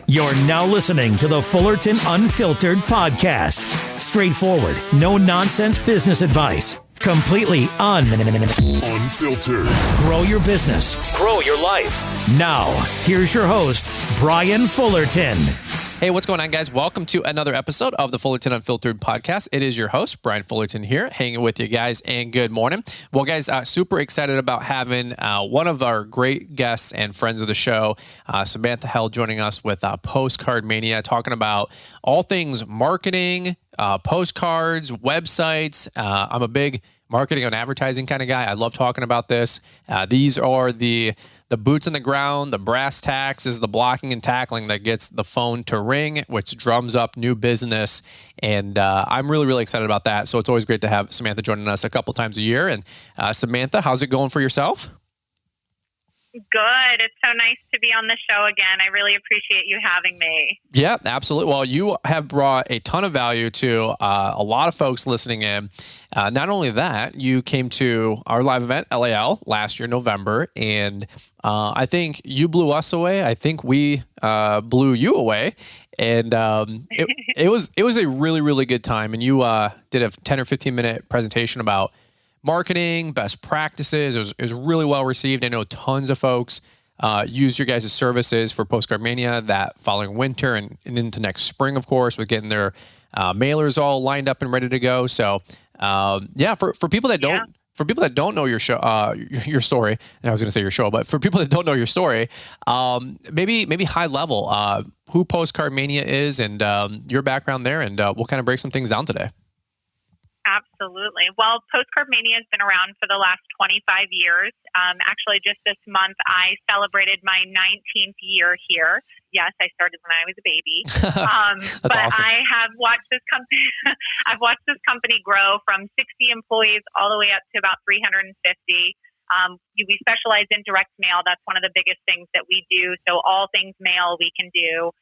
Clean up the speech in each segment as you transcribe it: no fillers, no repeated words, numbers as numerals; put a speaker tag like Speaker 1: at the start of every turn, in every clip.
Speaker 1: You're now listening to the Fullerton Unfiltered podcast. Straightforward, no nonsense business advice. Completely unfiltered. Grow your business. Grow your life. Now, here's your host, Brian Fullerton.
Speaker 2: Hey, what's going on, guys? Welcome to another episode of the Fullerton Unfiltered podcast. It is your host, Brian Fullerton here, hanging with you guys, and good morning. Well, guys, super excited about having one of our great guests and friends of the show, Samantha Heald, joining us with Postcard Mania, talking about all things marketing, postcards, websites. I'm a big marketing and advertising kind of guy. I love talking about this. These are the boots on the ground, the brass tacks is the blocking and tackling that gets the phone to ring, which drums up new business. And I'm really, really excited about that. So it's always great to have Samantha joining us a couple times a year. And Samantha, how's it going for yourself?
Speaker 3: Good. It's so nice to be on the show again. I really appreciate you having me.
Speaker 2: Yeah, absolutely. Well, you have brought a ton of value to a lot of folks listening in. Not only that, you came to our live event, LAL, last year, November, and I think you blew us away. I think we blew you away, and it was a really, really good time. And you did a 10 or 15 minute presentation about marketing, best practices. It was really well received. I know tons of folks use your guys' services for Postcard Mania that following winter and into next spring, of course, with getting their mailers all lined up and ready to go. So, for people that don't. Yeah. For people that don't know your show, your story, and I was going to say your show, but for people that don't know your story, maybe high level, who Postcard Mania is and your background there, and we'll kind of break some things down today.
Speaker 3: Absolutely. Well, Postcard Mania has been around for the last 25 years. Actually, just this month, I celebrated my 19th year here. Yes, I started when I was a baby. But awesome. I have watched this company. I've watched this company grow from 60 employees all the way up to about 350. We specialize in direct mail. That's one of the biggest things that we do. So all things mail we can do.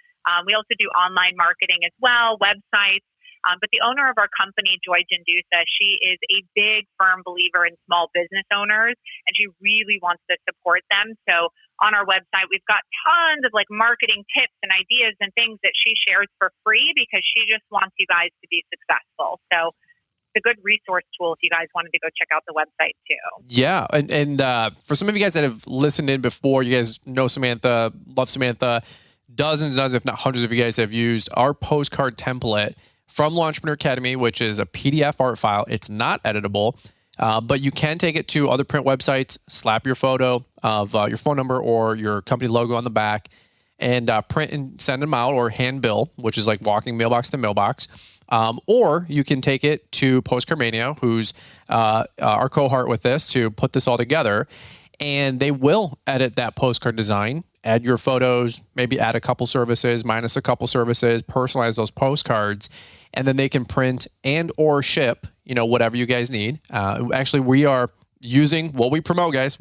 Speaker 3: We also do online marketing as well, websites. But the owner of our company, Joy Jandusa, she is a big, firm believer in small business owners, and she really wants to support them. So on our website, we've got tons of marketing tips and ideas and things that she shares for free because she just wants you guys to be successful. So it's a good resource tool if you guys wanted to go check out the website too. Yeah.
Speaker 2: And for some of you guys that have listened in before, you guys know Samantha, love Samantha, dozens, if not hundreds of you guys have used our postcard template from Launchpreneur Academy, which is a PDF art file. It's not editable, but you can take it to other print websites, slap your photo of your phone number or your company logo on the back, and print and send them out, or hand bill, which is like walking mailbox to mailbox. Or you can take it to Postcard Mania, who's our cohort with this, to put this all together, and they will edit that postcard design, add your photos, maybe add a couple services, minus a couple services, personalize those postcards, and then they can print and or ship, whatever you guys need. Actually, we are using what we promote, guys.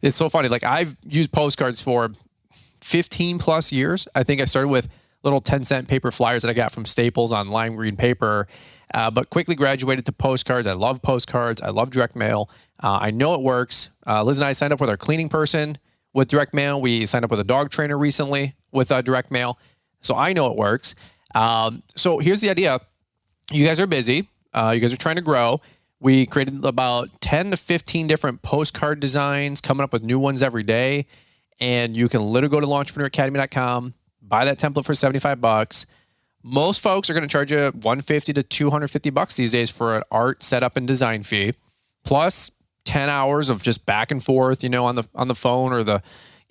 Speaker 2: It's so funny. I've used postcards for 15 plus years. I think I started with little 10-cent paper flyers that I got from Staples on lime green paper, but quickly graduated to postcards. I love postcards. I love direct mail. I know it works. Liz and I signed up with our cleaning person with direct mail. We signed up with a dog trainer recently with direct mail. So I know it works. So here's the idea. You guys are busy. You guys are trying to grow. We created about 10 to 15 different postcard designs, coming up with new ones every day. And you can literally go to launchpreneuracademy.com, buy that template for $75. Most folks are going to charge you $150 to $250 these days for an art setup and design fee, plus 10 hours of just back and forth, on the phone or the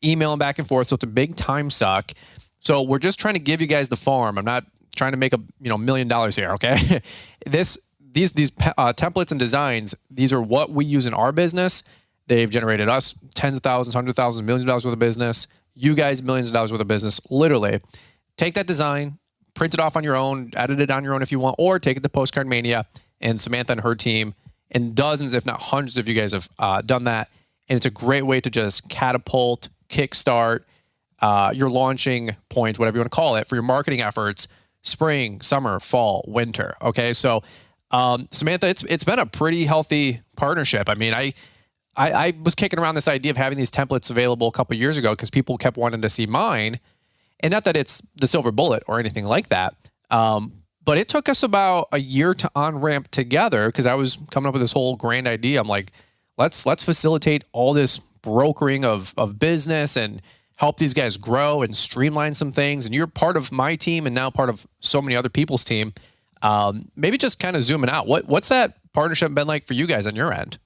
Speaker 2: email and back and forth. So it's a big time suck. So we're just trying to give you guys the farm. I'm not trying to make $1 million here. Okay. These templates and designs, these are what we use in our business. They've generated us tens of thousands, hundreds of thousands, millions of dollars worth of business. You guys, millions of dollars worth of business. Literally take that design, print it off on your own, edit it on your own if you want, or take it to Postcard Mania, and Samantha and her team, and dozens, if not hundreds of you guys have done that. And it's a great way to just catapult, kickstart your launching point, whatever you want to call it, for your marketing efforts, spring, summer, fall, winter. Okay. So, Samantha, it's been a pretty healthy partnership. I mean, I was kicking around this idea of having these templates available a couple of years ago because people kept wanting to see mine. And not that it's the silver bullet or anything like that. But it took us about a year to on-ramp together because I was coming up with this whole grand idea. I'm like, let's facilitate all this brokering of business and help these guys grow and streamline some things. And you're part of my team and now part of so many other people's team. Maybe just kind of zooming out. What's that partnership been like for you guys on your end?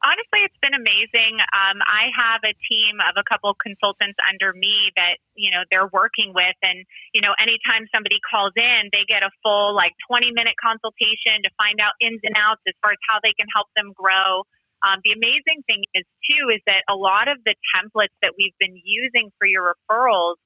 Speaker 3: Honestly, it's been amazing. I have a team of a couple consultants under me that, they're working with. And, anytime somebody calls in, they get a full 20-minute consultation to find out ins and outs as far as how they can help them grow. The amazing thing is that a lot of the templates that we've been using for your referrals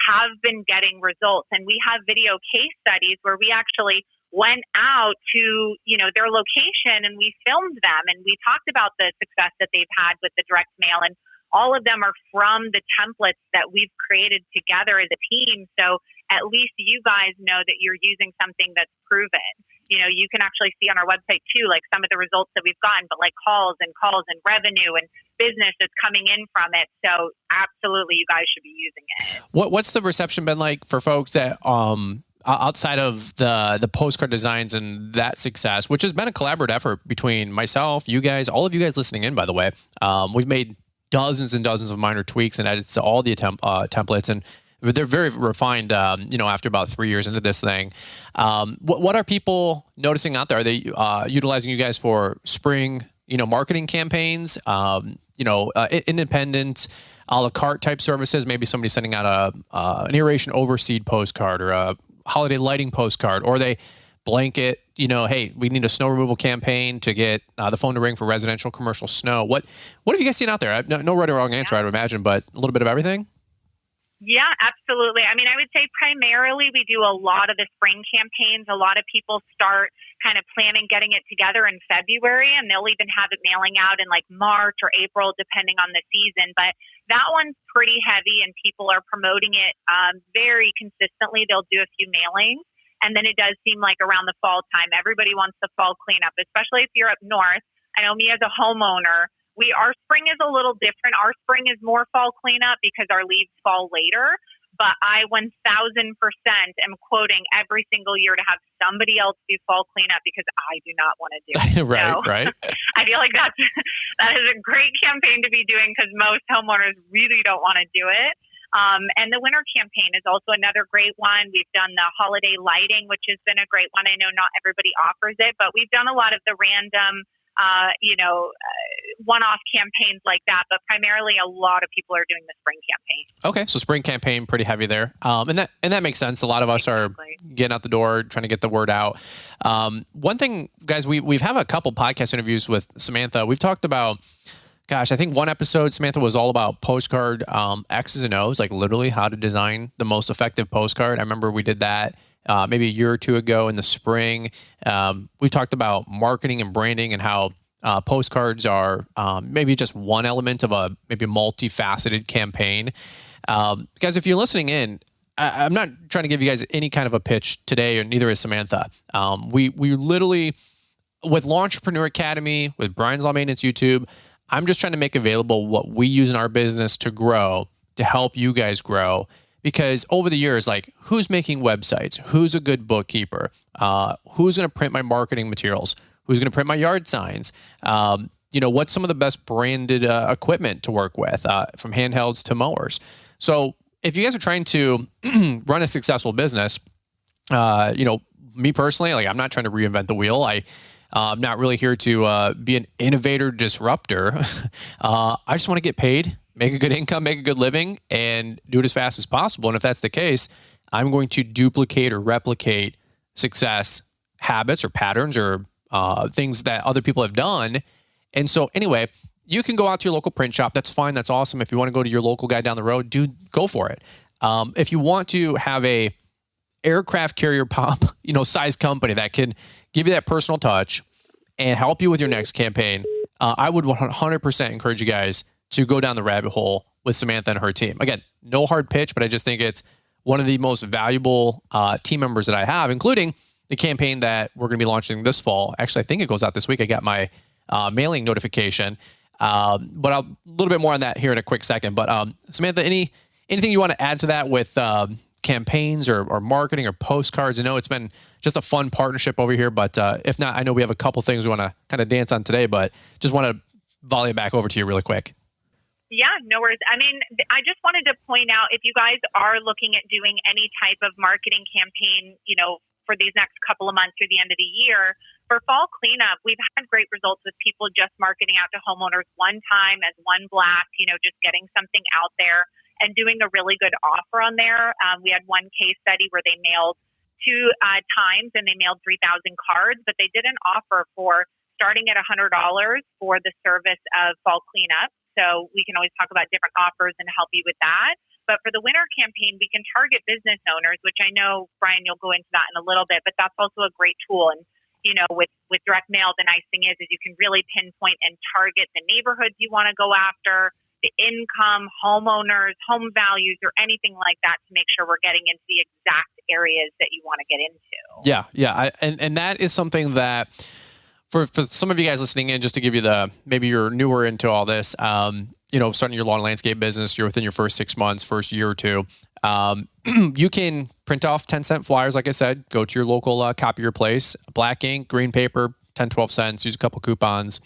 Speaker 3: have been getting results. And we have video case studies where we actually went out to, their location and we filmed them and we talked about the success that they've had with the direct mail. And all of them are from the templates that we've created together as a team. So at least you guys know that you're using something that's proven. You can actually see on our website too, some of the results that we've gotten, but calls and revenue and business that's coming in from it. So absolutely, you guys should be using it.
Speaker 2: What's the reception been like for folks that, outside of the postcard designs and that success, which has been a collaborative effort between myself, you guys, all of you guys listening in, by the way. We've made dozens and dozens of minor tweaks and edits to all the templates, and they're very refined, after about 3 years into this thing. What are people noticing out there? Are they utilizing you guys for spring, marketing campaigns, independent, a la carte type services? Maybe somebody sending out an aeration overseed postcard or a holiday lighting postcard, or they blanket, hey, we need a snow removal campaign to get the phone to ring for residential, commercial snow. What have you guys seen out there? No right or wrong answer, I'd imagine, but a little bit of everything?
Speaker 3: Yeah, absolutely. I would say primarily we do a lot of the spring campaigns. A lot of people start kind of planning getting it together in February, and they'll even have it mailing out in March or April, depending on the season. But that one's pretty heavy, and people are promoting it very consistently. They'll do a few mailings, and then it does seem like around the fall time, everybody wants the fall cleanup, especially if you're up north. I know me as a homeowner, our spring is a little different. Our spring is more fall cleanup because our leaves fall later. But I 1,000% am quoting every single year to have somebody else do fall cleanup because I do not want to do it.
Speaker 2: Right.
Speaker 3: I feel like that is a great campaign to be doing because most homeowners really don't want to do it. And the winter campaign is also another great one. We've done the holiday lighting, which has been a great one. I know not everybody offers it, but we've done a lot of the random one-off campaigns like that, but primarily a lot of people are doing the spring campaign.
Speaker 2: Okay, so spring campaign pretty heavy there, and that makes sense. A lot of us are getting out the door, trying to get the word out. One thing, guys, we've had a couple podcast interviews with Samantha. We've talked about, I think one episode Samantha was all about postcard X's and O's, literally how to design the most effective postcard. I remember we did that. Maybe a year or two ago in the spring. We talked about marketing and branding and how postcards are maybe just one element of a multifaceted campaign. Guys, if you're listening in, I'm not trying to give you guys any kind of a pitch today, or neither is Samantha. We literally, with Launchpreneur Academy, with Brian's Law Maintenance YouTube, I'm just trying to make available what we use in our business to grow, to help you guys grow. Because over the years, who's making websites? Who's a good bookkeeper? Who's going to print my marketing materials? Who's going to print my yard signs? What's some of the best branded equipment to work with, from handhelds to mowers? So if you guys are trying to run a successful business, me personally, I'm not trying to reinvent the wheel. I'm not really here to be an innovator disruptor. I just want to get paid, make a good income, make a good living, and do it as fast as possible. And if that's the case, I'm going to duplicate or replicate success habits or patterns or things that other people have done. And so anyway, you can go out to your local print shop. That's fine. That's awesome. If you want to go to your local guy down the road, go for it. If you want to have a aircraft carrier size company that can give you that personal touch and help you with your next campaign, I would 100% encourage you guys to go down the rabbit hole with Samantha and her team. Again, no hard pitch, but I just think it's one of the most valuable team members that I have, including the campaign that we're going to be launching this fall. Actually, I think it goes out this week. I got my mailing notification, but a little bit more on that here in a quick second. But Samantha, any anything you want to add to that with campaigns or marketing or postcards? I know it's been just a fun partnership over here, but if not, I know we have a couple things we want to kind of dance on today, but just want to volley it back over to you really quick.
Speaker 3: Yeah, no worries. I mean, I just wanted to point out, if you guys are looking at doing any type of marketing campaign, for these next couple of months through the end of the year, for fall cleanup, we've had great results with people just marketing out to homeowners one time as one blast, just getting something out there and doing a really good offer on there. We had one case study where they mailed 2 times and they mailed 3,000 cards, but they did an offer for starting at $100 for the service of fall cleanup. So we can always talk about different offers and help you with that. But for the winter campaign, we can target business owners, which I know, Brian, you'll go into that in a little bit, but that's also a great tool. And, with direct mail, the nice thing is you can really pinpoint and target the neighborhoods you want to go after, the income, homeowners, home values, or anything like that to make sure we're getting into the exact areas that you want to get into.
Speaker 2: Yeah. And that is something that for some of you guys listening in, just to give you maybe you're newer into all this, starting your lawn and landscape business, you're within your first 6 months, first year or two, you can print off 10-cent flyers. Like I said, go to your local copier place, black ink, green paper, 10, 12 cents, use a couple coupons.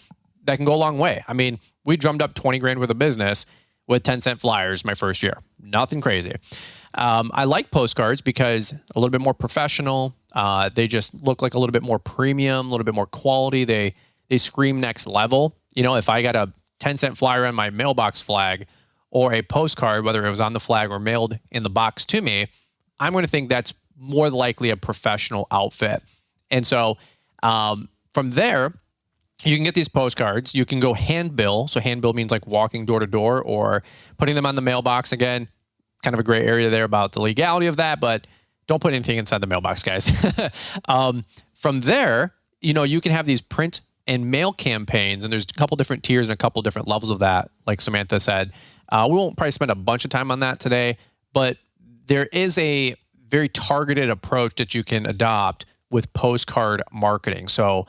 Speaker 2: That can go a long way. I mean, we drummed up 20 grand worth of business with 10-cent flyers my first year. Nothing crazy. I like postcards because a little bit more professional. They just look like a little bit more premium, a little bit more quality. They scream next level. If I got a 10-cent flyer on my mailbox flag or a postcard, whether it was on the flag or mailed in the box to me, I'm going to think that's more likely a professional outfit. And so from there, you can get these postcards. You can go hand bill. So hand bill means like walking door to door or putting them on the mailbox. Again, kind of a gray area there about the legality of that, but don't put anything inside the mailbox, guys. From there, you can have these print and mail campaigns, and there's a couple different tiers and a couple different levels of that, like Samantha said. We won't probably spend a bunch of time on that today, but there is a very targeted approach that you can adopt with postcard marketing. So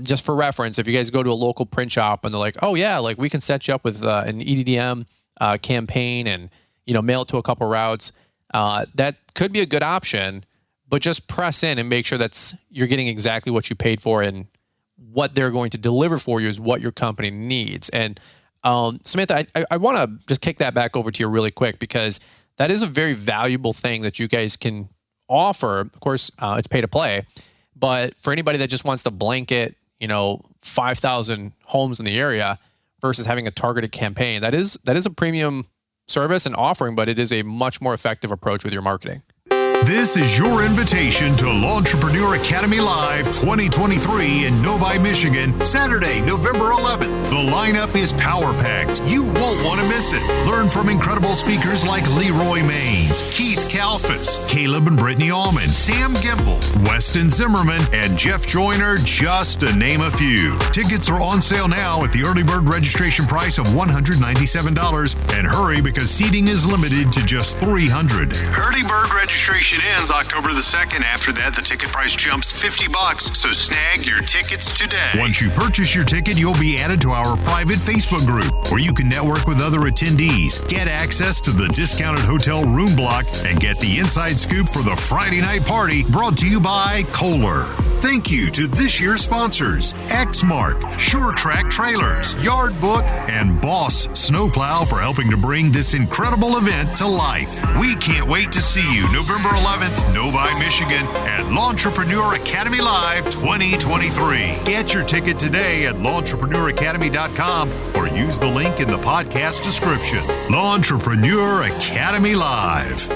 Speaker 2: just for reference, if you guys go to a local print shop and they're like, oh yeah, like we can set you up with an EDDM campaign and, mail it to a couple routes, that could be a good option, but just press in and make sure you're getting exactly what you paid for, and what they're going to deliver for you is what your company needs. And Samantha, I want to just kick that back over to you really quick, because that is a very valuable thing that you guys can offer. Of course, it's pay to play, but for anybody that just wants to blanket, 5,000 homes in the area versus having a targeted campaign, that is a premium service and offering, but it is a much more effective approach with your marketing.
Speaker 4: This is your invitation to L'Entrepreneur Academy Live 2023 in Novi, Michigan, Saturday, November 11th. The lineup is power-packed. You won't want to miss it. Learn from incredible speakers like Leroy Maines, Keith Kalfas, Caleb and Brittany Allman, Sam Gimbel, Weston Zimmerman, and Jeff Joyner, just to name a few. Tickets are on sale now at the early bird registration price of $197. And hurry, because seating is limited to just 300. Early bird registration ends October the 2nd. After that, the ticket price jumps $50, so snag your tickets today. Once you purchase your ticket, you'll be added to our private Facebook group, where you can network with other attendees, get access to the discounted hotel room block, and get the inside scoop for the Friday night party, brought to you by Kohler. Thank you to this year's sponsors, Xmark, Sure Track Trailers, Yard Book, and Boss Snowplow for helping to bring this incredible event to life. We can't wait to see you November 11th, Novi, Michigan, at L'Entrepreneur Academy Live 2023. Get your ticket today at l'entrepreneuracademy.com or use the link in the podcast description. L'Entrepreneur Academy Live.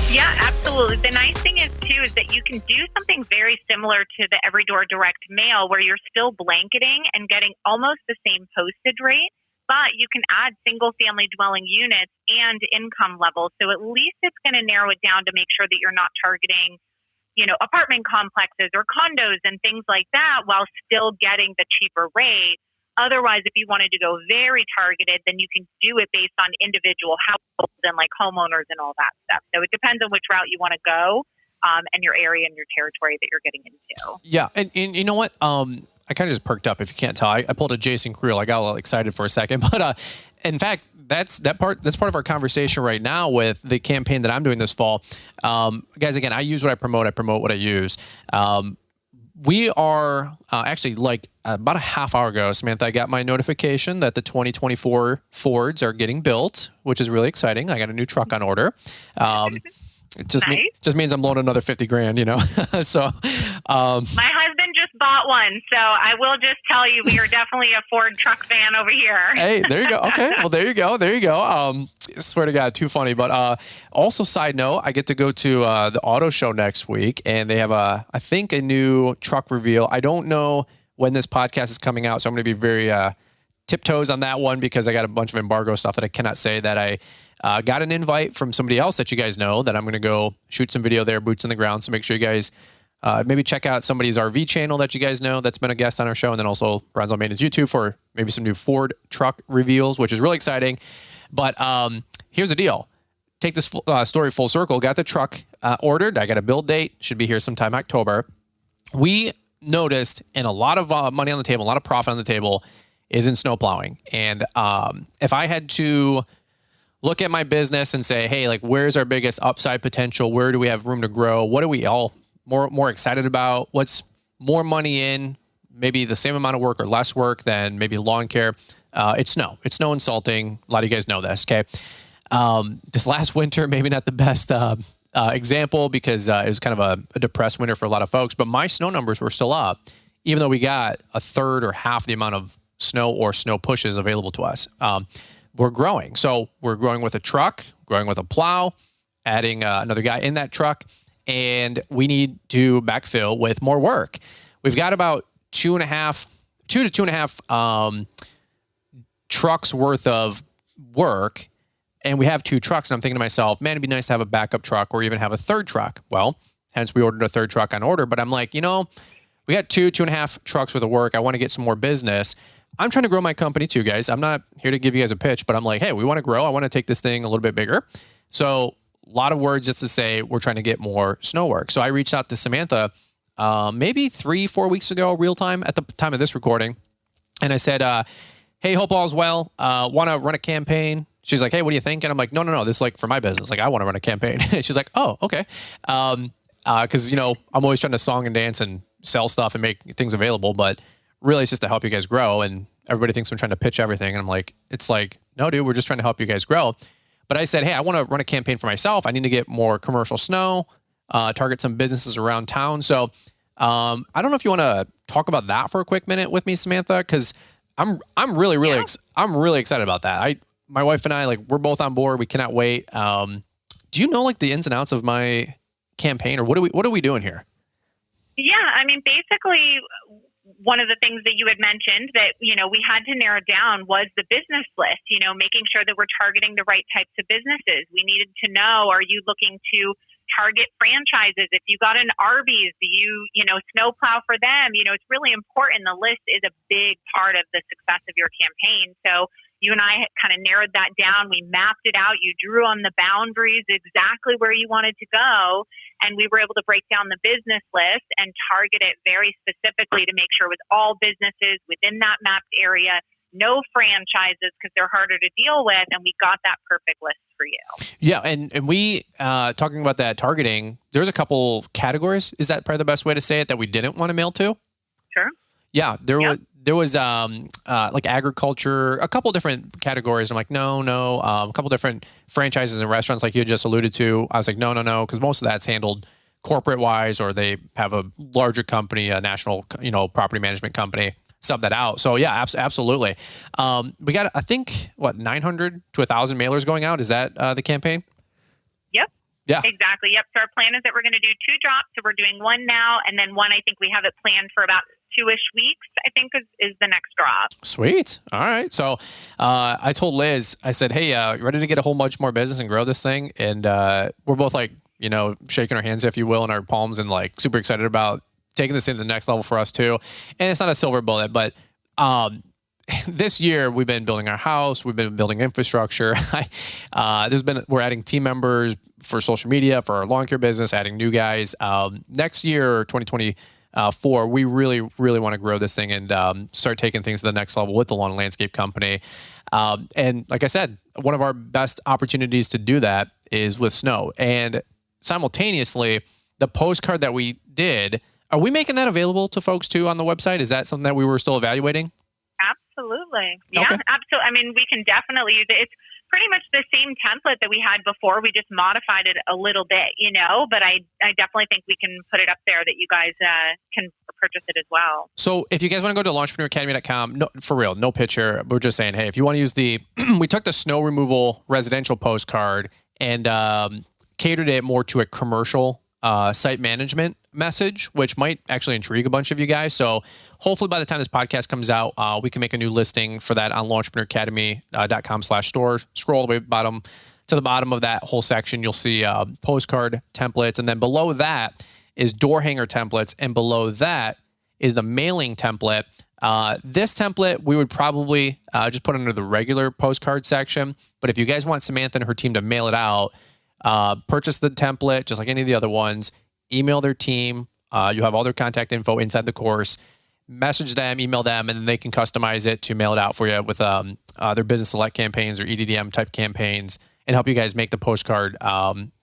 Speaker 3: Yeah, absolutely. The nice thing is, too, is that you can do something very similar to the Every Door direct mail, where you're still blanketing and getting almost the same postage rate, but you can add single-family dwelling units and income levels. So at least it's going to narrow it down to make sure that you're not targeting, apartment complexes or condos and things like that, while still getting the cheaper rate. Otherwise, if you wanted to go very targeted, then you can do it based on individual households and like homeowners and all that stuff. So it depends on which route you want to go, and your area and your territory that you're getting into.
Speaker 2: Yeah. And you know what? I kind of just perked up, if you can't tell. I pulled a Jason Creel. I got a little excited for a second. But in fact, that's part of our conversation right now with the campaign that I'm doing this fall. Guys, again, I use what I promote. I promote what I use. We are actually like about a half hour ago, Samantha, I got my notification that the 2024 Fords are getting built, which is really exciting. I got a new truck on order. It just means I'm loading another 50 grand, So,
Speaker 3: my husband just bought one, so I will just tell you, we are definitely a Ford truck fan over here.
Speaker 2: Hey, there you go. Okay, well, there you go. Swear to God, too funny. But also, side note, I get to go to the auto show next week, and they have I think a new truck reveal. I don't know when this podcast is coming out, so I'm going to be very tiptoes on that one because I got a bunch of embargo stuff that I cannot say. That I got an invite from somebody else that you guys know that I'm going to go shoot some video there, boots on the ground. So make sure you guys maybe check out somebody's RV channel that you guys know that's been a guest on our show, and then also Ron's on Maintenance YouTube for maybe some new Ford truck reveals, which is really exciting. But here's the deal. Take this story full circle. Got the truck ordered. I got a build date. Should be here sometime October. We noticed, and a lot of money on the table, a lot of profit on the table is in snow plowing. And if I had to look at my business and say, hey, like, where's our biggest upside potential? Where do we have room to grow? What are we all more excited about? What's more money in, maybe the same amount of work or less work than maybe lawn care? It's snow. It's snow and salting. A lot of you guys know this, okay? This last winter, maybe not the best example because it was kind of a depressed winter for a lot of folks, but my snow numbers were still up, even though we got a third or half the amount of snow or snow pushes available to us. We're growing. So we're growing with a truck, growing with a plow, adding another guy in that truck, and we need to backfill with more work. We've got about 2 to 2.5 trucks worth of work, and we have 2 trucks. And I'm thinking to myself, man, it'd be nice to have a backup truck or even have a third truck. Well, hence we ordered a third truck on order. But I'm like, we got 2.5 trucks worth of work. I want to get some more business. I'm trying to grow my company too, guys. I'm not here to give you guys a pitch, but I'm like, hey, we want to grow. I want to take this thing a little bit bigger. So a lot of words just to say we're trying to get more snow work. So I reached out to Samantha maybe 3-4 weeks ago, real time at the time of this recording. And I said, hey, hope all's well. Want to run a campaign? She's like, hey, what do you think? And I'm like, no. This is like for my business. Like, I want to run a campaign. She's like, oh, okay. Because, I'm always trying to song and dance and sell stuff and make things available. But really, it's just to help you guys grow. And everybody thinks I'm trying to pitch everything. And I'm like, it's like, no, dude, we're just trying to help you guys grow. But I said, hey, I want to run a campaign for myself. I need to get more commercial snow, target some businesses around town. So I don't know if you want to talk about that for a quick minute with me, Samantha, because I'm really excited about that. My wife and I, like, we're both on board. We cannot wait. Do you know like the ins and outs of my campaign, or what are we doing here?
Speaker 3: Yeah, I mean, basically, one of the things that you had mentioned that, we had to narrow down was the business list, making sure that we're targeting the right types of businesses. We needed to know, are you looking to target franchises? If you got an Arby's, do you snowplow for them? It's really important. The list is a big part of the success of your campaign. So you and I kind of narrowed that down. We mapped it out. You drew on the boundaries exactly where you wanted to go. And we were able to break down the business list and target it very specifically to make sure it was all businesses within that mapped area, no franchises because they're harder to deal with. And we got that perfect list for you.
Speaker 2: Yeah. And we, talking about that targeting, there's a couple categories. Is that probably the best way to say it that we didn't want to mail to?
Speaker 3: Sure.
Speaker 2: Yeah. There was like agriculture, a couple different categories. I'm like, no. A couple different franchises and restaurants, like you just alluded to. I was like, no, because most of that's handled corporate wise, or they have a larger company, a national, property management company, sub that out. So yeah, absolutely. We got, I think, 900 to 1,000 mailers going out. Is that the campaign?
Speaker 3: Yep.
Speaker 2: Yeah.
Speaker 3: Exactly. Yep. So our plan is that we're going to do 2 drops. So we're doing one now, and then one, I think we have it planned for about 2-ish weeks, I think is the next drop.
Speaker 2: Sweet. All right. So I told Liz, I said, hey, ready to get a whole bunch more business and grow this thing? And we're both like, shaking our hands, if you will, in our palms, and like super excited about taking this into the next level for us too. And it's not a silver bullet, but this year we've been building our house. We've been building infrastructure. We're adding team members for social media, for our lawn care business, adding new guys. Next year, 2024, for. We really, really want to grow this thing and start taking things to the next level with the lawn and landscape company. And like I said, one of our best opportunities to do that is with snow. And simultaneously, the postcard that we did, are we making that available to folks too on the website? Is that something that we were still evaluating?
Speaker 3: Absolutely. Yeah,
Speaker 2: Okay.
Speaker 3: absolutely. I mean, we can definitely use it. It's pretty much the same template that we had before. We just modified it a little bit, but I definitely think we can put it up there that you guys can purchase it as well.
Speaker 2: So if you guys want to go to launchpreneuracademy.com, no, for real, no picture. We're just saying, hey, if you want to use we took the snow removal residential postcard and catered it more to a commercial site management message, which might actually intrigue a bunch of you guys. So hopefully by the time this podcast comes out, we can make a new listing for that on launchpreneuracademy.com/store. Scroll all the way to the bottom of that whole section. You'll see postcard templates. And then below that is door hanger templates. And below that is the mailing template. This template, we would probably just put under the regular postcard section. But if you guys want Samantha and her team to mail it out, purchase the template, just like any of the other ones, email their team. You have all their contact info inside the course. Message them, email them, and then they can customize it to mail it out for you with their business select campaigns or EDDM type campaigns and help you guys make the postcard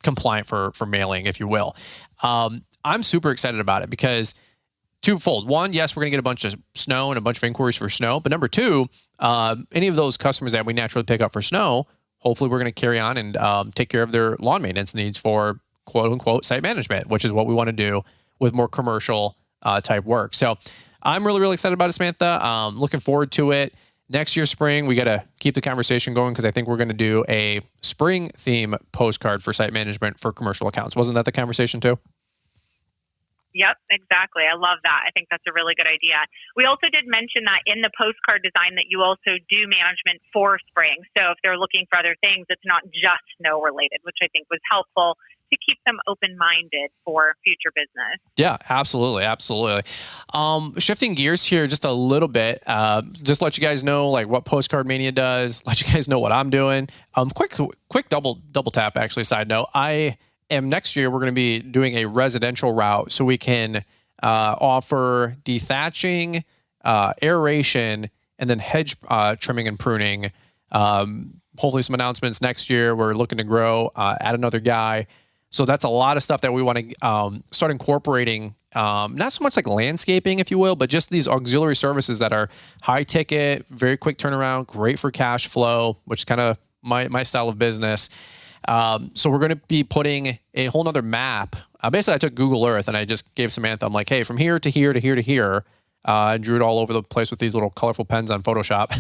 Speaker 2: compliant for mailing, if you will. I'm super excited about it because twofold. One, yes, we're going to get a bunch of snow and a bunch of inquiries for snow. But number two, any of those customers that we naturally pick up for snow, hopefully we're going to carry on and take care of their lawn maintenance needs for quote unquote site management, which is what we want to do with more commercial type work. So I'm really, really excited about it, Samantha. Looking forward to it. Next year, spring, we got to keep the conversation going because I think we're going to do a spring theme postcard for site management for commercial accounts. Wasn't that the conversation too?
Speaker 3: Yep, exactly. I love that. I think that's a really good idea. We also did mention that in the postcard design that you also do management for spring. So if they're looking for other things, it's not just snow related, which I think was helpful to keep them open-minded for future business. Yeah,
Speaker 2: absolutely. Absolutely. Shifting gears here just a little bit, just let you guys know like what Postcard Mania does, let you guys know what I'm doing. Quick double tap, actually, side note. Next year, we're going to be doing a residential route so we can offer dethatching, aeration, and then hedge trimming and pruning. Hopefully some announcements next year. We're looking to grow, add another guy. So that's a lot of stuff that we want to start incorporating, not so much like landscaping, if you will, but just these auxiliary services that are high ticket, very quick turnaround, great for cash flow, which is kind of my style of business. So we're going to be putting a whole nother map. Basically, I took Google Earth and I just gave Samantha, I'm like, hey, from here to here to here to here, and drew it all over the place with these little colorful pens on Photoshop.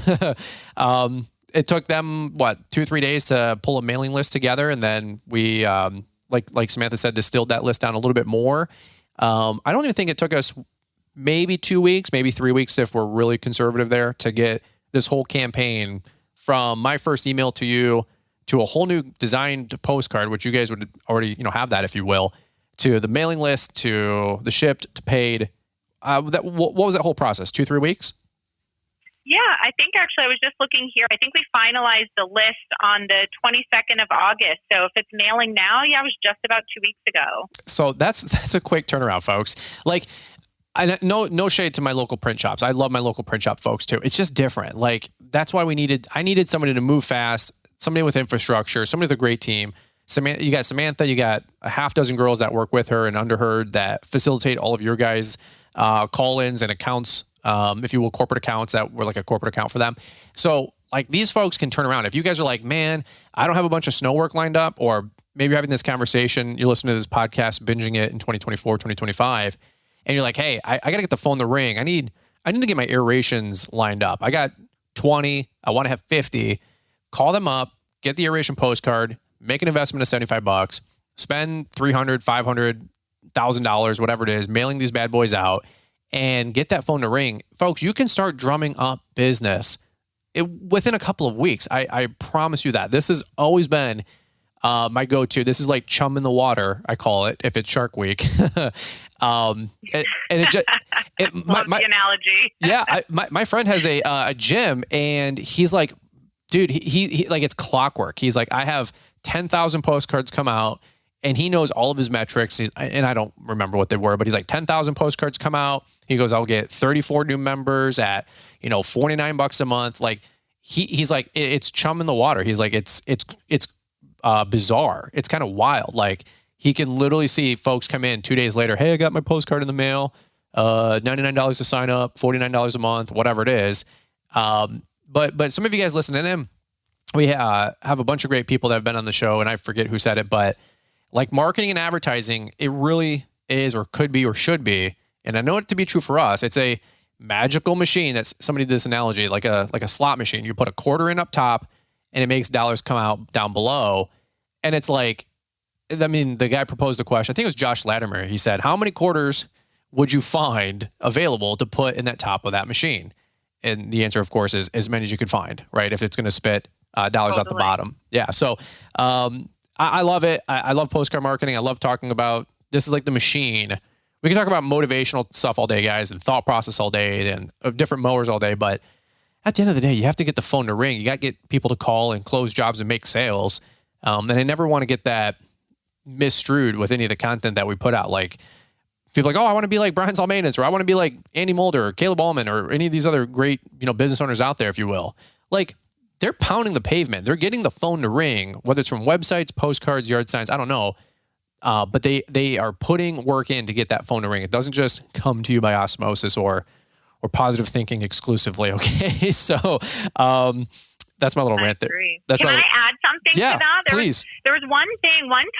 Speaker 2: It took them, 2-3 days to pull a mailing list together. And then we, like Samantha said, distilled that list down a little bit more. I don't even think it took us maybe 2 weeks, maybe 3 weeks if we're really conservative there to get this whole campaign from my first email to you to a whole new designed postcard, which you guys would already, have that, if you will, to the mailing list, to the shipped, to paid. What was that whole process? 2-3 weeks?
Speaker 3: Yeah, I think actually I was just looking here. I think we finalized the list on the 22nd of August. So if it's mailing now, it was just about 2 weeks ago.
Speaker 2: So that's a quick turnaround, folks. Like, no shade to my local print shops. I love my local print shop folks too. It's just different. Like, that's why I needed somebody to move fast, somebody with infrastructure, somebody with a great team. You got Samantha, you got a half dozen girls that work with her and under her that facilitate all of your guys' call-ins and accounts, if you will, corporate accounts that were like a corporate account for them. So like these folks can turn around. If you guys are like, man, I don't have a bunch of snow work lined up, or maybe you're having this conversation, you're listening to this podcast, binging it in 2024, 2025, and you're like, hey, I got to get the phone to ring. I need to get my aerations lined up. I got 20, I want to have 50. Call them up, get the aeration postcard, make an investment of $75, spend $300, $500, $1,000, whatever it is, mailing these bad boys out, and get that phone to ring. Folks, you can start drumming up business within a couple of weeks. I promise you that. This has always been my go-to. This is like chum in the water, I call it, if it's Shark Week.
Speaker 3: Love the analogy.
Speaker 2: Yeah, my friend has a gym, and he's like, dude, he like, it's clockwork. He's like, I have 10,000 postcards come out and he knows all of his metrics. And I don't remember what they were, but he's like 10,000 postcards come out. He goes, I'll get 34 new members at, $49 a month. Like he's like, it's chum in the water. He's like, it's bizarre. It's kind of wild. Like he can literally see folks come in 2 days later. Hey, I got my postcard in the mail. $99 to sign up, $49 a month, whatever it is. But some of you guys listen to him. We have a bunch of great people that have been on the show, and I forget who said it, but like marketing and advertising, it really is or could be or should be, and I know it to be true for us. It's a magical machine. That's somebody did this analogy, like a slot machine. You put a quarter in up top, and it makes dollars come out down below. And it's like, I mean, the guy proposed the question. I think it was Josh Latimer. He said, "How many quarters would you find available to put in that top of that machine?" And the answer, of course, is as many as you could find, right? If it's going to spit dollars out the bottom. Yeah. So I love it. I love postcard marketing. I love talking about, this is like the machine. We can talk about motivational stuff all day, guys, and thought process all day, and of different mowers all day. But at the end of the day, you have to get the phone to ring. You got to get people to call and close jobs and make sales. And I never want to get that misstrued with any of the content that we put out. Like, people are like, oh, I want to be like Brian Saul Maintenance, or I want to be like Andy Mulder or Caleb Allman or any of these other great, business owners out there, if you will. Like, they're pounding the pavement. They're getting the phone to ring, whether it's from websites, postcards, yard signs, I don't know. But they are putting work in to get that phone to ring. It doesn't just come to you by osmosis or positive thinking exclusively. Okay. So, that's my little rant there.
Speaker 3: Can I add something to that?
Speaker 2: Please.
Speaker 3: There was one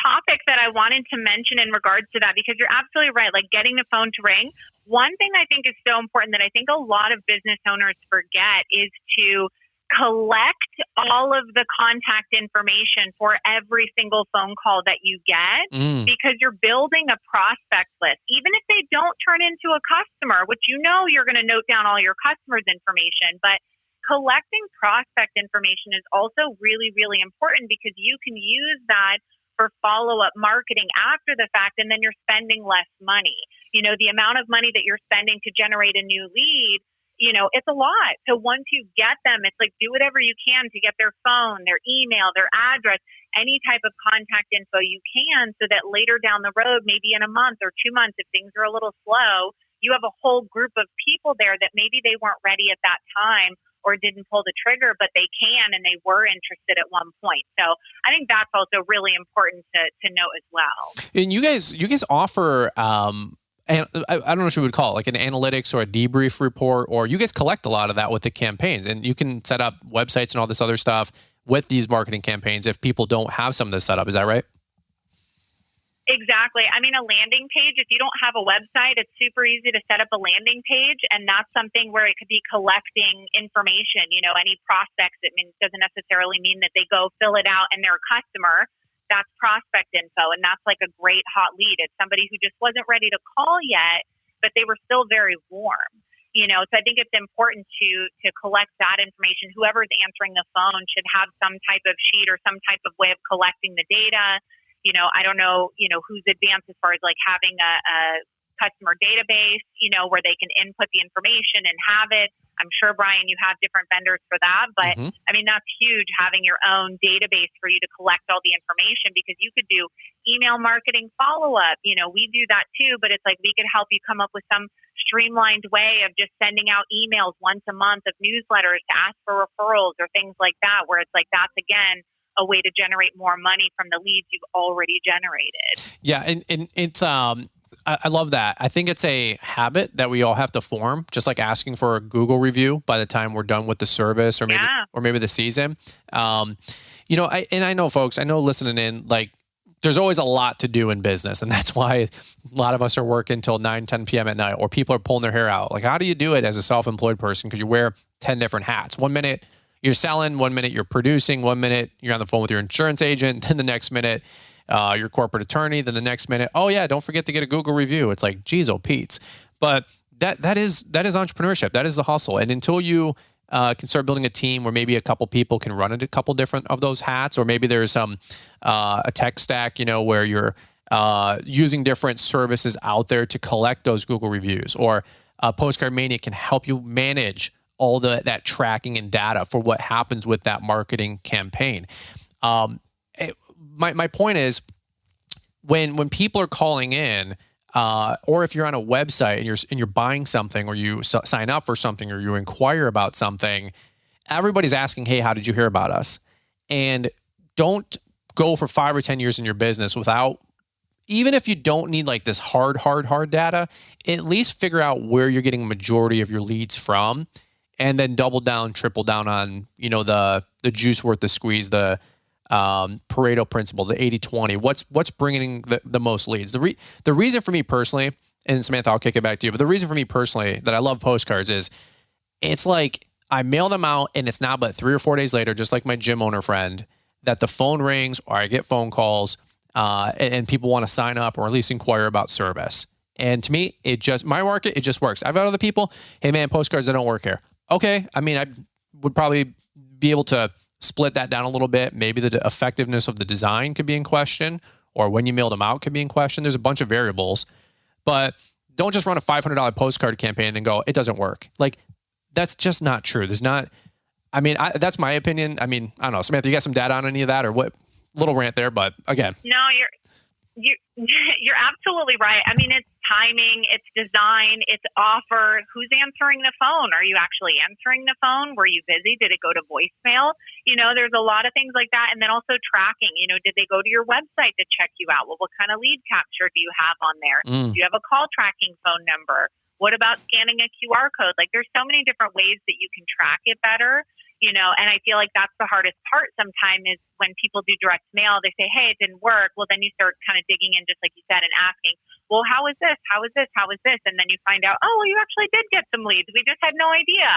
Speaker 3: topic that I wanted to mention in regards to that, because you're absolutely right. Like getting the phone to ring. One thing I think is so important that I think a lot of business owners forget is to collect all of the contact information for every single phone call that you get, because you're building a prospect list. Even if they don't turn into a customer, which you're going to note down all your customers' information, but collecting prospect information is also really, really important, because you can use that for follow-up marketing after the fact, and then you're spending less money. The amount of money that you're spending to generate a new lead, it's a lot. So once you get them, it's like do whatever you can to get their phone, their email, their address, any type of contact info you can, so that later down the road, maybe in a month or 2 months, if things are a little slow, you have a whole group of people there that maybe they weren't ready at that time or didn't pull the trigger, but they can, and they were interested at one point. So I think that's also really important to note as well.
Speaker 2: And you guys offer, and I don't know what you would call it, like an analytics or a debrief report, or you guys collect a lot of that with the campaigns, and you can set up websites and all this other stuff with these marketing campaigns if people don't have some of this set up. Is that right?
Speaker 3: Exactly. I mean, a landing page, if you don't have a website, it's super easy to set up a landing page. And that's something where it could be collecting information, any prospects. It doesn't necessarily mean that they go fill it out and they're a customer. That's prospect info. And that's like a great hot lead. It's somebody who just wasn't ready to call yet, but they were still very warm. So I think it's important to collect that information. Whoever's answering the phone should have some type of sheet or some type of way of collecting the data. I don't know, who's advanced as far as like having a customer database, where they can input the information and have it. I'm sure, Brian, you have different vendors for that, but I mean, that's huge, having your own database for you to collect all the information, because you could do email marketing follow-up. We do that too, but it's like we could help you come up with some streamlined way of just sending out emails once a month of newsletters to ask for referrals or things like that, where it's like, that's again, a way to generate more money from the leads you've already generated.
Speaker 2: Yeah. And it's, I love that. I think it's a habit that we all have to form, just like asking for a Google review by the time we're done with the service or maybe the season. I know folks, I know listening in, like there's always a lot to do in business. And that's why a lot of us are working till 9, 10 PM at night, or people are pulling their hair out. Like, how do you do it as a self-employed person? Because you wear 10 different hats. 1 minute you're selling, 1 minute you're producing, 1 minute you're on the phone with your insurance agent, then the next minute your corporate attorney, then the next minute, oh yeah, don't forget to get a Google review. It's like, geez, oh Pete's. But that is entrepreneurship. That is the hustle. And until you can start building a team where maybe a couple people can run a couple different of those hats, or maybe there's some a tech stack, where you're using different services out there to collect those Google reviews, or Postcard Mania can help you manage all that tracking and data for what happens with that marketing campaign. My point is, when people are calling in, or if you're on a website and you're buying something, or you sign up for something, or you inquire about something, everybody's asking, hey, how did you hear about us? And don't go for 5 or 10 years in your business without, even if you don't need like this hard data, at least figure out where you're getting a majority of your leads from, and then double down, triple down on, the juice worth the squeeze, the Pareto principle, the 80-20, what's bringing the most leads. The reason for me personally, and Samantha, I'll kick it back to you, but the reason for me personally that I love postcards is it's like I mail them out and it's not but 3 or 4 days later, just like my gym owner friend, that the phone rings or I get phone calls and people want to sign up or at least inquire about service. And to me, my market, it just works. I've had other people, hey man, postcards, they don't work here. Okay. I mean, I would probably be able to split that down a little bit. Maybe the effectiveness of the design could be in question, or when you mail them out could be in question. There's a bunch of variables, but don't just run a $500 postcard campaign and then go, it doesn't work. Like, that's just not true. There's not, that's my opinion. I mean, I don't know, Samantha, you got some data on any of that, or what? Little rant there, but again.
Speaker 3: No, you're absolutely right. I mean, it's timing, it's design, it's offer. Who's answering the phone? Are you actually answering the phone? Were you busy? Did it go to voicemail? There's a lot of things like that. And then also tracking, did they go to your website to check you out? Well, what kind of lead capture do you have on there? Do you have a call tracking phone number? What about scanning a QR code? Like, there's so many different ways that you can track it better. And I feel like that's the hardest part sometimes is when people do direct mail, they say, hey, it didn't work. Well, then you start kind of digging in, just like you said, and asking, well, how is this? How is this? How is this? And then you find out, oh, well, you actually did get some leads. We just had no idea.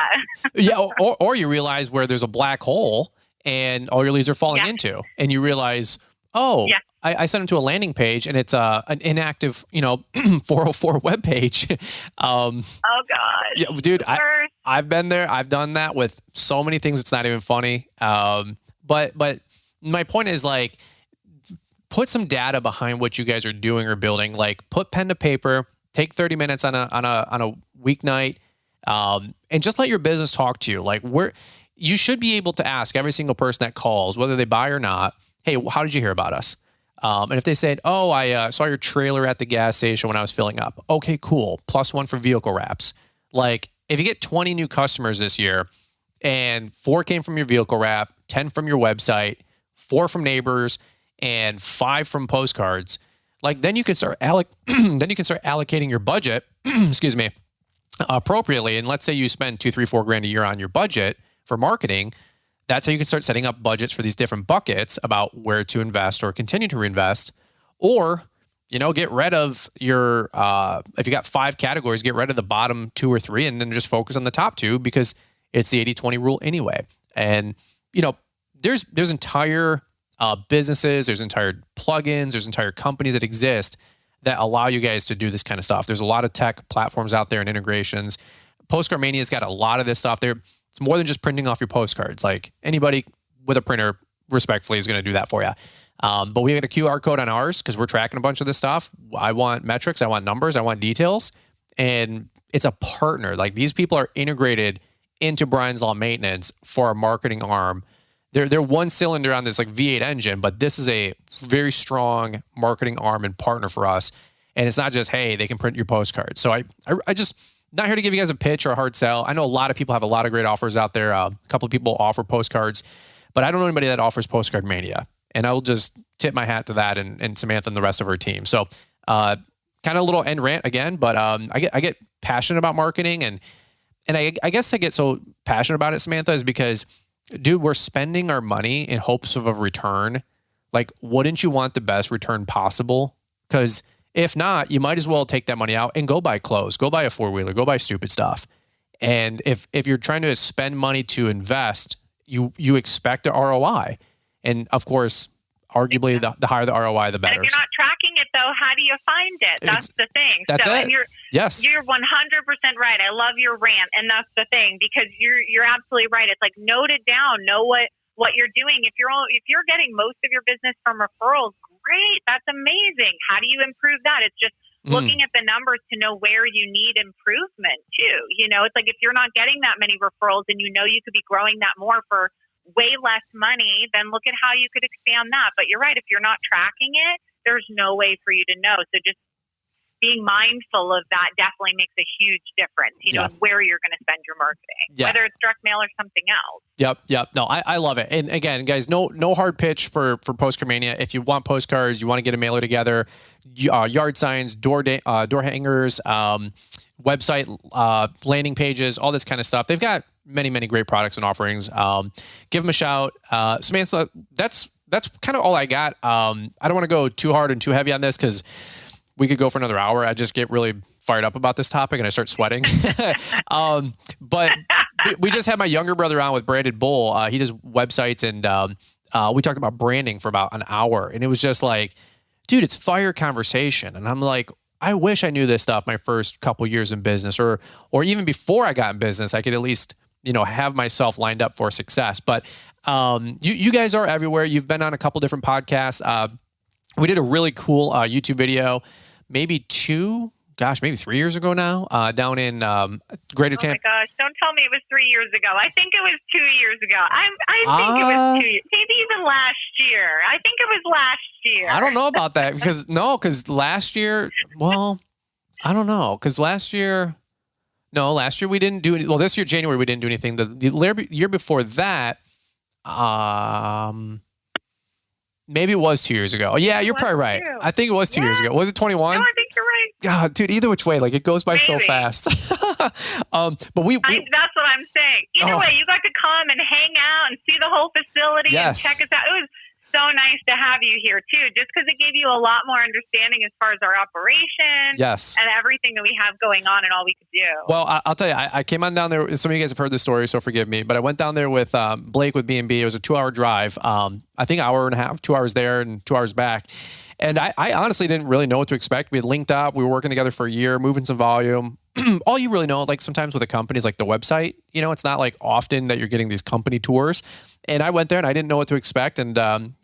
Speaker 2: Yeah. Or you realize where there's a black hole and all your leads are falling into, and you realize, oh, I sent them to a landing page and it's an inactive, 404 webpage.
Speaker 3: Oh gosh.
Speaker 2: Yeah, dude, I've been there. I've done that with so many things. It's not even funny. But my point is, like, put some data behind what you guys are doing or building. Like, put pen to paper, take 30 minutes on a weeknight, and just let your business talk to you. Like, you should be able to ask every single person that calls, whether they buy or not, hey, how did you hear about us? And if they said, oh, I saw your trailer at the gas station when I was filling up. Okay, cool. +1 for vehicle wraps. Like, if you get 20 new customers this year and 4 came from your vehicle wrap, 10 from your website, 4 from neighbors, and 5 from postcards, like, then you can start allocating your budget, excuse me, appropriately. And let's say you spend $2, $3, $4 grand a year on your budget for marketing. That's how you can start setting up budgets for these different buckets about where to invest or continue to reinvest, or, get rid of your, if you got 5 categories, get rid of the bottom 2 or 3 and then just focus on the top 2, because it's the 80-20 rule anyway. And, there's entire businesses, there's entire plugins, there's entire companies that exist that allow you guys to do this kind of stuff. There's a lot of tech platforms out there and integrations. Postcard Mania's got a lot of this stuff there. It's more than just printing off your postcards. Like, anybody with a printer, respectfully, is going to do that for you. But we got a QR code on ours because we're tracking a bunch of this stuff. I want metrics. I want numbers. I want details. And it's a partner. Like, these people are integrated into Brian's Law Maintenance for our marketing arm. They're one cylinder on this like V8 engine, but this is a very strong marketing arm and partner for us. And it's not just, hey, they can print your postcards. So I just, not here to give you guys a pitch or a hard sell. I know a lot of people have a lot of great offers out there. A couple of people offer postcards, but I don't know anybody that offers Postcard Mania. And I will just tip my hat to that and Samantha and the rest of her team. So kind of a little end rant again, but I get passionate about marketing. And I guess I get so passionate about it, Samantha, is because, dude, we're spending our money in hopes of a return. Like, wouldn't you want the best return possible? Because if not, you might as well take that money out and go buy clothes, go buy a 4-wheeler, go buy stupid stuff. And if you're trying to spend money to invest, you expect a ROI. And of course, arguably the higher the ROI, the better.
Speaker 3: And if you're not tracking it, though, how do you find it? That's the thing.
Speaker 2: That's it.
Speaker 3: And you're 100% right. I love your rant, and that's the thing, because you're absolutely right. It's like, note it down, know what you're doing. If you're getting most of your business from referrals, great, that's amazing. How do you improve that? It's just looking at the numbers to know where you need improvement too. It's like, if you're not getting that many referrals and you could be growing that more for way less money, then look at how you could expand that. But you're right, if you're not tracking it, there's no way for you to know. So just being mindful of that definitely makes a huge difference, you know, where you're going to spend your marketing, whether it's direct mail or something else.
Speaker 2: Yep. No, I love it. And again, guys, no hard pitch for Postcard Mania. If you want postcards, you want to get a mailer together, yard signs, door hangers, website, landing pages, all this kind of stuff. They've got many, many great products and offerings. Give them a shout. Samantha, that's kind of all I got. I don't want to go too hard and too heavy on this because we could go for another hour. I just get really fired up about this topic and I start sweating. But we just had my younger brother on with Branded Bull. He does websites and we talked about branding for about an hour. And it was just like, dude, it's fire conversation. And I'm like, I wish I knew this stuff my first couple years in business or even before I got in business, I could at least, you know, have myself lined up for success. But you guys are everywhere. You've been on a couple different podcasts. We did a really cool YouTube video, maybe 3 years ago now, down in Greater Tampa.
Speaker 3: Oh my gosh, don't tell me it was 3 years ago. I think it was 2 years ago. I think it was 2 years, maybe even last year. I think it was last year.
Speaker 2: I don't know about that because last year, well, I don't know. Because last year we didn't do any. Well, this year, January, we didn't do anything. The year before that, maybe it was 2 years ago. Oh, yeah, you're probably right. I think it was 2 years ago. Was it 21?
Speaker 3: No, I think you're right.
Speaker 2: God, dude, either which way, like it goes by so fast. But we
Speaker 3: that's what I'm saying. Either way, you got to come and hang out and see the whole facility and check us out. It was so nice to have you here too, just because it gave you a lot more understanding as far as our operation and everything that we have going on and all we could do.
Speaker 2: Well, I'll tell you, I came on down there. Some of you guys have heard this story, so forgive me, but I went down there with Blake with B&B. It was a 2-hour drive. I think an hour and a half, 2 hours there and 2 hours back. And I honestly didn't really know what to expect. We had linked up. We were working together for a year, moving some volume. All you really know, like sometimes with a company is like the website. You know, it's not like often that you're getting these company tours. And I went there and I didn't know what to expect. And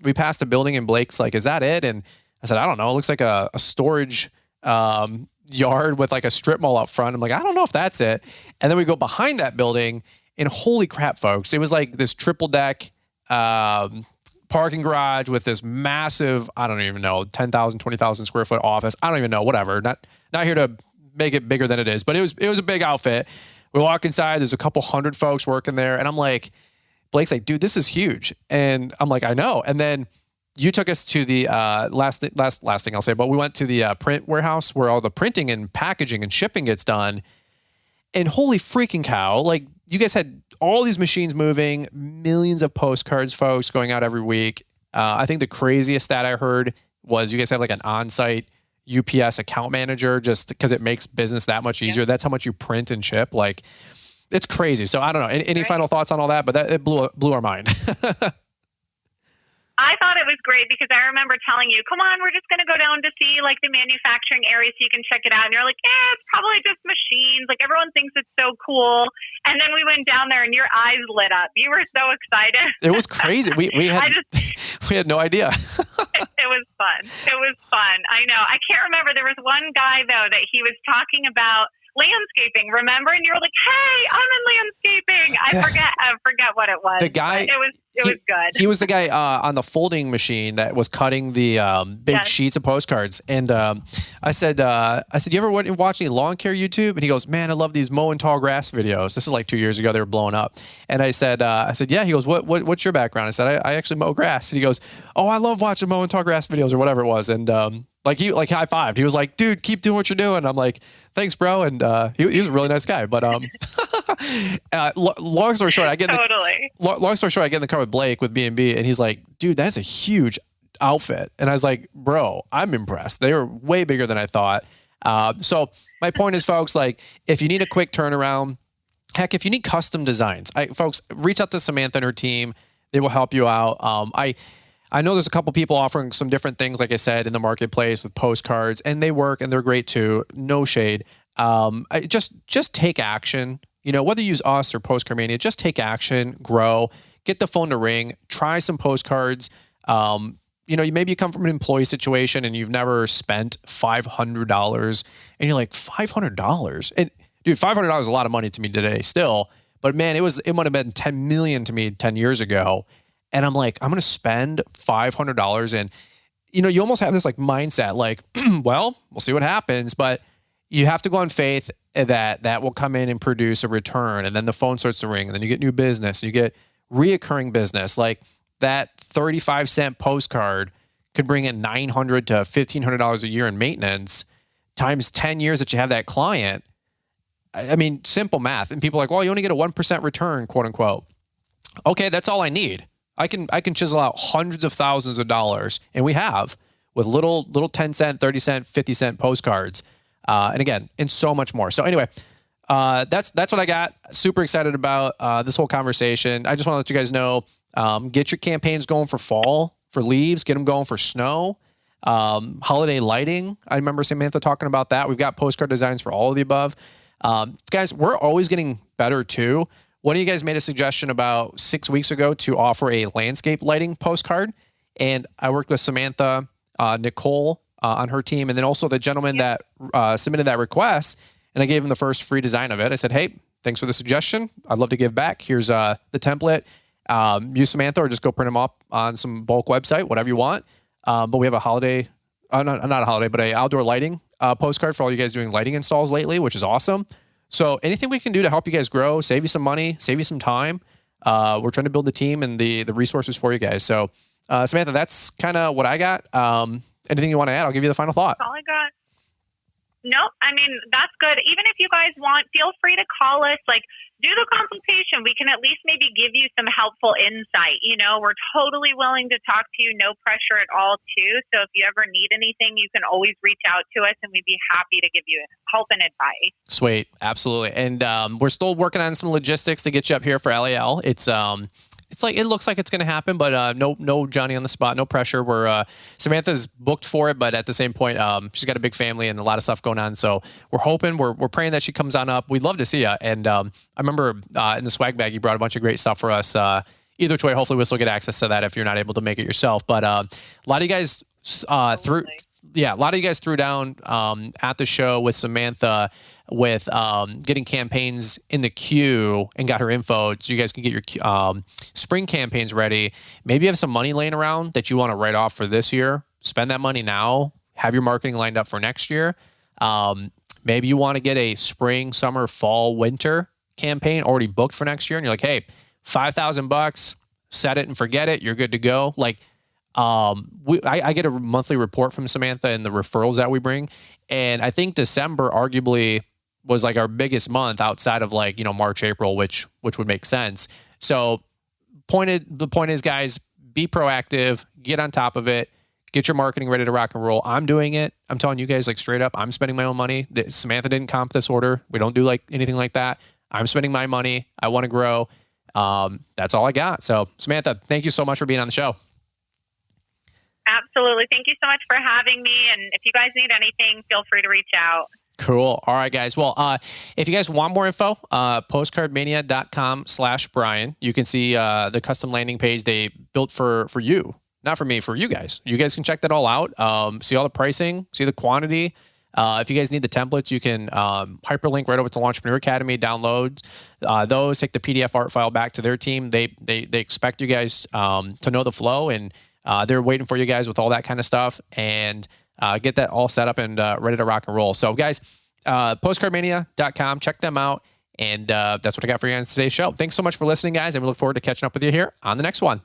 Speaker 2: we passed a building and Blake's like, is that it? And I said, I don't know. It looks like a storage yard with like a strip mall out front. I'm like, I don't know if that's it. And then we go behind that building and holy crap, folks. It was like this triple deck parking garage with this massive, I don't even know, 10,000, 20,000 square foot office. I don't even know, whatever. Not here to make it bigger than it is, but it was a big outfit. We walk inside, there's a couple hundred folks working there. And I'm like, Blake's like, dude, this is huge. And I'm like, I know. And then you took us to the last thing I'll say, but we went to the print warehouse where all the printing and packaging and shipping gets done. And holy freaking cow, like you guys had all these machines moving, millions of postcards, folks, going out every week. I think the craziest stat I heard was you guys have like an on-site UPS account manager just because it makes business that much easier. That's how much you print and ship. Like it's crazy. So I don't know. Any final thoughts on all that? But it blew our mind.
Speaker 3: I thought it was great because I remember telling you, come on, we're just going to go down to see like the manufacturing area so you can check it out. And you're like, it's probably just machines. Like everyone thinks it's so cool. And then we went down there and your eyes lit up. You were so excited.
Speaker 2: It was crazy. We had no idea.
Speaker 3: It was fun. It was fun. I know. I can't remember. There was one guy though that he was talking about landscaping, remember? And you were like, hey, I'm in landscaping. I forget what it was.
Speaker 2: The guy,
Speaker 3: it was good.
Speaker 2: He was the guy on the folding machine that was cutting the big sheets of postcards. And I said, you ever watch any lawn care YouTube? And he goes, man, I love these mowing tall grass videos. This is like 2 years ago. They were blowing up. And I said, yeah. He goes, what's your background? I said, I actually mow grass. And he goes, oh, I love watching mowing tall grass videos or whatever it was. And he high fived. He was like, dude, keep doing what you're doing. I'm like, thanks, bro. And he was a really nice guy. But long story short, I get in the car with Blake with B&B, and he's like, dude, that's a huge outfit. And I was like, bro, I'm impressed. They were way bigger than I thought. So my point is, folks, like if you need a quick turnaround, heck, if you need custom designs, folks, reach out to Samantha and her team. They will help you out. I know there's a couple people offering some different things, like I said, in the marketplace with postcards, and they work and they're great too. No shade. Just take action. You know, whether you use us or Postcard Mania, just take action, grow, get the phone to ring, try some postcards. Maybe you come from an employee situation and you've never spent $500 and you're like, $500? And dude, $500 is a lot of money to me today still, but man, it might have been 10 million to me 10 years ago. And I'm like, I'm going to spend $500 and you almost have this like mindset, like, well, we'll see what happens, but you have to go on faith that will come in and produce a return. And then the phone starts to ring, and then you get new business, and you get reoccurring business. Like that 35-cent postcard could bring in $900 to $1,500 a year in maintenance times 10 years that you have that client. I mean, simple math. And people are like, well, you only get a 1% return, quote unquote. Okay, that's all I need. I can chisel out hundreds of thousands of dollars, and we have, with little 10 cent, 30 cent, 50 cent postcards. And again, and so much more. So anyway, that's what I got. Super excited about this whole conversation. I just want to let you guys know, get your campaigns going for fall, for leaves, get them going for snow, holiday lighting. I remember Samantha talking about that. We've got postcard designs for all of the above. Guys, we're always getting better too. One of you guys made a suggestion about 6 weeks ago to offer a landscape lighting postcard. And I worked with Samantha, Nicole on her team, and then also the gentleman that submitted that request. And I gave him the first free design of it. I said, hey, thanks for the suggestion. I'd love to give back. Here's the template. Use Samantha or just go print them up on some bulk website, whatever you want. But we have a holiday, not a holiday, but a outdoor lighting postcard for all you guys doing lighting installs lately, which is awesome. So anything we can do to help you guys grow, save you some money, save you some time. We're trying to build the team and the resources for you guys. So Samantha, that's kind of what I got. Anything you want to add? I'll give you the final thought.
Speaker 3: That's all I got. Nope. I mean, that's good. Even if you guys want, feel free to call us. Like, do the consultation. We can at least maybe give you some helpful insight. We're totally willing to talk to you. No pressure at all, too. So if you ever need anything, you can always reach out to us, and we'd be happy to give you help and advice.
Speaker 2: Sweet. Absolutely. And we're still working on some logistics to get you up here for LAL. It's like, it looks like it's going to happen, but no Johnny on the spot, no pressure. We're Samantha's booked for it, but at the same point, she's got a big family and a lot of stuff going on. So we're hoping, we're praying that she comes on up. We'd love to see you. And I remember in the swag bag, you brought a bunch of great stuff for us. Either way, hopefully we'll still get access to that if you're not able to make it yourself. But a lot of you guys threw down at the show with Samantha with getting campaigns in the queue and got her info so you guys can get your spring campaigns ready. Maybe you have some money laying around that you want to write off for this year. Spend that money now. Have your marketing lined up for next year. Maybe you want to get a spring, summer, fall, winter campaign already booked for next year. And you're like, hey, $5,000, set it and forget it. You're good to go. Like, I get a monthly report from Samantha and the referrals that we bring. And I think December arguably was like our biggest month outside of like, March, April, which would make sense. So the point is, guys, be proactive, get on top of it, get your marketing ready to rock and roll. I'm doing it. I'm telling you guys, like, straight up, I'm spending my own money. Samantha didn't comp this order. We don't do like anything like that. I'm spending my money. I want to grow. That's all I got. So Samantha, thank you so much for being on the show.
Speaker 3: Absolutely. Thank you so much for having me. And if you guys need anything, feel free to reach out.
Speaker 2: Cool. All right, guys. Well, if you guys want more info, postcardmania.com/Brian. You can see the custom landing page they built for you, not for me, for you guys. You guys can check that all out. See all the pricing, see the quantity. If you guys need the templates, you can hyperlink right over to Launchpreneur Academy, download those, take the PDF art file back to their team. They expect you guys to know the flow, and they're waiting for you guys with all that kind of stuff, and get that all set up and ready to rock and roll. So guys, postcardmania.com, check them out. And that's what I got for you on today's show. Thanks so much for listening, guys. And we look forward to catching up with you here on the next one.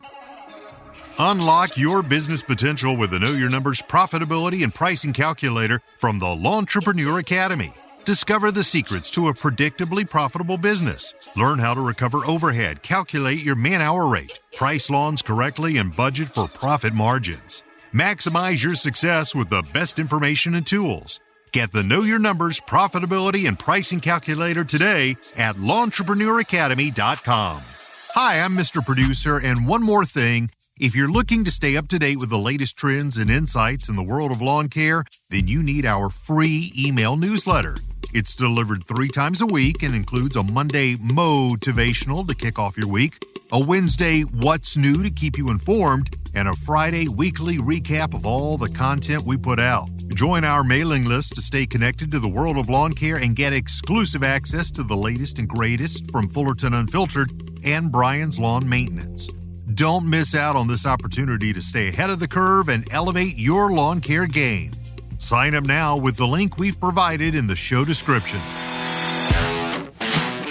Speaker 4: Unlock your business potential with the Know Your Numbers profitability and pricing calculator from the Launchpreneur Academy. Discover the secrets to a predictably profitable business. Learn how to recover overhead, calculate your man-hour rate, price lawns correctly, and budget for profit margins. Maximize your success with the best information and tools. Get the Know Your Numbers profitability and pricing calculator today at LaunchpreneurAcademy.com. Hi, I'm Mr. Producer, and one more thing. If you're looking to stay up to date with the latest trends and insights in the world of lawn care, then you need our free email newsletter. It's delivered 3 times a week and includes a Monday motivational to kick off your week, a Wednesday what's new to keep you informed, and a Friday weekly recap of all the content we put out. Join our mailing list to stay connected to the world of lawn care and get exclusive access to the latest and greatest from Fullerton Unfiltered and Brian's Lawn Maintenance. Don't miss out on this opportunity to stay ahead of the curve and elevate your lawn care game. Sign up now with the link we've provided in the show description.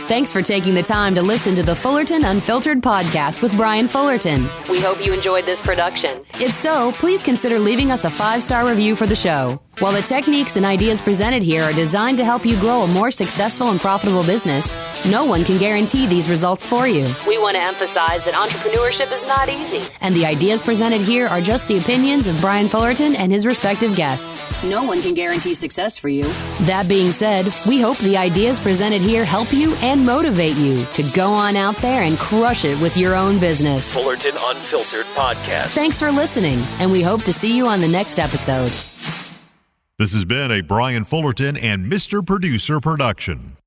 Speaker 5: Thanks for taking the time to listen to the Fullerton Unfiltered podcast with Brian Fullerton. We hope you enjoyed this production. If so, please consider leaving us a 5-star review for the show. While the techniques and ideas presented here are designed to help you grow a more successful and profitable business, no one can guarantee these results for you. We want to emphasize that entrepreneurship is not easy, and the ideas presented here are just the opinions of Brian Fullerton and his respective guests. No one can guarantee success for you. That being said, we hope the ideas presented here help you and motivate you to go on out there and crush it with your own business.
Speaker 1: Fullerton Unfiltered Podcast.
Speaker 5: Thanks for listening, and we hope to see you on the next episode.
Speaker 4: This has been a Brian Fullerton and Mr. Producer production.